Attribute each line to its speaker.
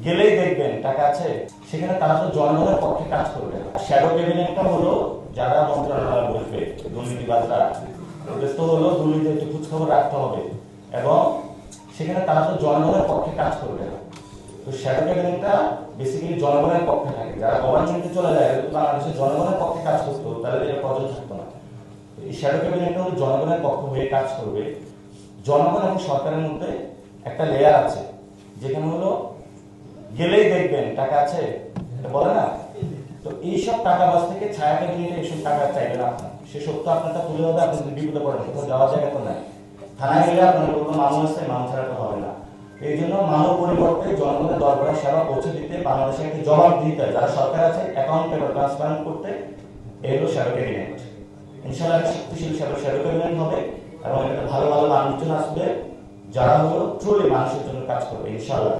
Speaker 1: গেলেই দেখবেন টাকা আছে, সেখানে তারা তো জনগণের পক্ষে কাজ করবে। শ্যাডো ক্যাবিনেটটা হলো যারা মন্ত্রণালয়ে বসবে, দুর্নীতিবাজরা, ওদের তো হলো দুর্নীতি একটু খোঁজখবর রাখতে হবে এবং সেখানে তারা তো জনগণের পক্ষে কাজ করবে। তো শ্যাডো ক্যাবিনেটটা বেসিক্যালি জনগণের পক্ষে থাকে। যারা গভর্নমেন্টে চলে যায়, বাংলাদেশের জনগণের পক্ষে কাজ করতো, তাহলে এটা প্রয়োজন থাকতো না। এই শ্যাডো ক্যাবিনেটটা হলো জনগণের পক্ষে হয়ে কাজ করবে। জনগণ এবং সরকারের মধ্যে একটা লেয়ার আছে, যেখানে হলো গেলেই দেখবেন টাকা আছে, এটা বলে না। তো এইসব টাকাবাজ থেকে ছায়া ক্যাবিনেটে এইসব টাকা চাইবে না আপনার, সে সত্য আপনারটা তুলে হবে। আপনি যদি বিপদে পড়েন, কোথাও যাওয়ার জায়গা তো নাই, থানায় গেলে আপনার কোনো মানুষ আছে, মানুষ ছাড়া তো হবে না। এই জন্য মানব পরিবর্তে জনগণের দরবারে সেবা পৌঁছে দিতে বাংলাদেশে একটি জবাবদিহিতা যারা সরকার আছে অ্যাকাউন্টেবল ট্রান্সপারেন্ট করতে এই হলো শ্যাডো ক্যাবিনেট। ইনশাআল্লাহ শক্তিশালী শ্যাডো ক্যাবিনেট হবে এবং এটা ভালো ভালো মানুষজন আসবে যারা হলো ট্রুলি মানুষের জন্য কাজ করবে ইনশাআল্লাহ।